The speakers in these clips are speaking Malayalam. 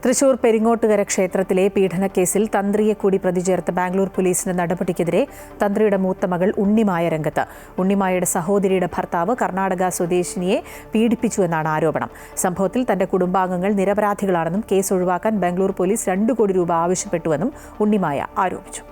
തൃശൂർ പെരിങ്ങോട്ടുകര ക്ഷേത്രത്തിലെ പീഡനക്കേസിൽ തന്ത്രിയെ കൂടി പ്രതി ചേർത്ത ബാംഗ്ലൂർ പോലീസിന്റെ നടപടിക്കെതിരെ തന്ത്രിയുടെ മൂത്ത മകൾ ഉണ്ണിമായ രംഗത്ത്. ഉണ്ണിമായയുടെ സഹോദരിയുടെ ഭർത്താവ് കർണാടക സ്വദേശിനിയെ പീഡിപ്പിച്ചുവെന്നാണ് ആരോപണം. സംഭവത്തിൽ തന്റെ കുടുംബാംഗങ്ങൾ നിരപരാധികളാണെന്നും കേസ് ഒഴിവാക്കാൻ ബാംഗ്ലൂർ പോലീസ് 2 കോടി രൂപ ആവശ്യപ്പെട്ടുവെന്നും ഉണ്ണിമായ ആരോപിച്ചു.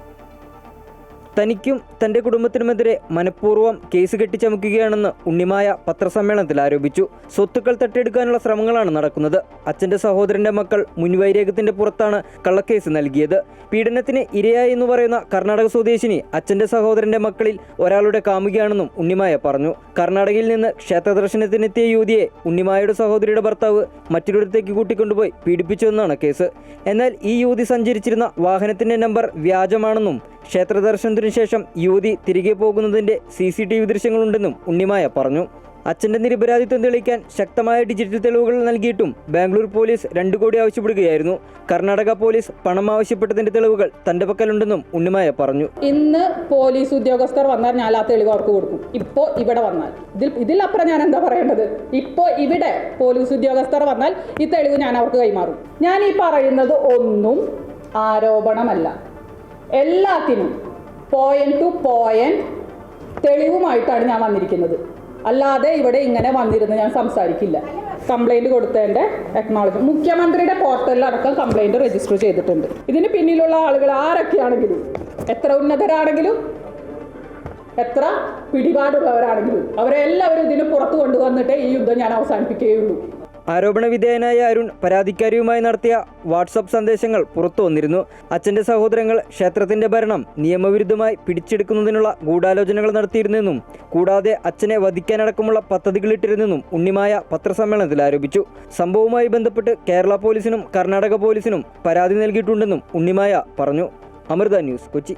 തനിക്കും തന്റെ കുടുംബത്തിനുമെതിരെ മനഃപൂർവ്വം കേസ് കെട്ടിച്ചമക്കുകയാണെന്ന് ഉണ്ണിമായ പത്രസമ്മേളനത്തിൽ ആരോപിച്ചു. സ്വത്തുക്കൾ തട്ടിയെടുക്കാനുള്ള ശ്രമങ്ങളാണ് നടക്കുന്നത്. അച്ഛന്റെ സഹോദരന്റെ മക്കൾ മുൻവൈരാഗ്യത്തിന്റെ പുറത്താണ് കള്ളക്കേസ് നൽകിയത്. പീഡനത്തിന് ഇരയായി എന്ന് പറയുന്ന കർണാടക സ്വദേശിനി അച്ഛന്റെ സഹോദരന്റെ മക്കളിൽ ഒരാളുടെ കാമുകിയാണെന്നും ഉണ്ണിമായ പറഞ്ഞു. കർണാടകയിൽ നിന്ന് ക്ഷേത്രദർശനത്തിനെത്തിയ യുവതിയെ ഉണ്ണിമായയുടെ സഹോദരിയുടെ ഭർത്താവ് മറ്റൊരിടത്തേക്ക് കൂട്ടിക്കൊണ്ടുപോയി പീഡിപ്പിച്ചുവെന്നാണ് കേസ്. എന്നാൽ ഈ യുവതി സഞ്ചരിച്ചിരുന്ന വാഹനത്തിന്റെ നമ്പർ വ്യാജമാണെന്നും ക്ഷേത്രദർശനത്തിനു ശേഷം യുവതി തിരികെ പോകുന്നതിന്റെ CCTV ദൃശ്യങ്ങളുണ്ടെന്നും ഉണ്ണിമായ പറഞ്ഞു. അച്ഛന്റെ നിരപരാധിത്വം തെളിയിക്കാൻ ശക്തമായ ഡിജിറ്റൽ തെളിവുകൾ നൽകിയിട്ടും ബാംഗ്ലൂർ പോലീസ് 2 കോടി ആവശ്യപ്പെടുകയായിരുന്നു. കർണാടക പോലീസ് പണം ആവശ്യപ്പെട്ടതിന്റെ തെളിവുകൾ തന്റെ പക്കലുണ്ടെന്നും ഉണ്ണിമായ പറഞ്ഞു. ഇന്ന് പോലീസ് ഉദ്യോഗസ്ഥർ വന്നാൽ ഞാൻ ആ തെളിവ് അവർക്ക് കൊടുക്കും. ഇപ്പോൾ ഇവിടെ വന്നാൽ ഇതിലപ്പുറം ഞാൻ എന്താ പറയേണ്ടത്? ഇപ്പോൾ ഇവിടെ പോലീസ് ഉദ്യോഗസ്ഥർ വന്നാൽ ഈ തെളിവ് ഞാൻ അവർക്ക് കൈമാറും. ഞാൻ ഈ പറയുന്നത് ഒന്നും ആരോപണമല്ല. എല്ലാത്തിനും പോയിന്റ് ടു പോയിന്റ് തെളിവുമായിട്ടാണ് ഞാൻ വന്നിരിക്കുന്നത്. അല്ലാതെ ഇവിടെ ഇങ്ങനെ വന്നിരുന്ന് ഞാൻ സംസാരിക്കില്ല. കംപ്ലൈൻറ്റ് കൊടുത്തതിൻ്റെ അക്നോളജ്മെന്റ് മുഖ്യമന്ത്രിയുടെ പോർട്ടലിലടക്കം കംപ്ലൈൻറ്റ് രജിസ്റ്റർ ചെയ്തിട്ടുണ്ട്. ഇതിന് പിന്നിലുള്ള ആളുകൾ ആരൊക്കെയാണെങ്കിലും, എത്ര ഉന്നതരാണെങ്കിലും, എത്ര പിടിപാടുള്ളവരാണെങ്കിലും അവരെല്ലാവരും ഇതിന് പുറത്തു കൊണ്ടുവന്നിട്ടേ ഈ യുദ്ധം ഞാൻ അവസാനിപ്പിക്കുകയുള്ളൂ. ആരോപണ വിധേയനായ അരുൺ പരാതിക്കാരിയുമായി നടത്തിയ വാട്സപ്പ് സന്ദേശങ്ങൾ പുറത്തു വന്നിരുന്നു. അച്ഛന്റെ സഹോദരങ്ങൾ ക്ഷേത്രത്തിന്റെ ഭരണം നിയമവിരുദ്ധമായി പിടിച്ചെടുക്കുന്നതിനുള്ള ഗൂഢാലോചനകൾ നടത്തിയിരുന്നെന്നും കൂടാതെ അച്ഛനെ വധിക്കാനടക്കമുള്ള പദ്ധതികളിട്ടിരുന്നെന്നും ഉണ്ണിമായ പത്രസമ്മേളനത്തിൽ ആരോപിച്ചു. സംഭവവുമായി ബന്ധപ്പെട്ട് കേരള പോലീസിനും കർണാടക പോലീസിനും പരാതി നൽകിയിട്ടുണ്ടെന്നും ഉണ്ണിമായ പറഞ്ഞു. അമൃത ന്യൂസ്, കൊച്ചി.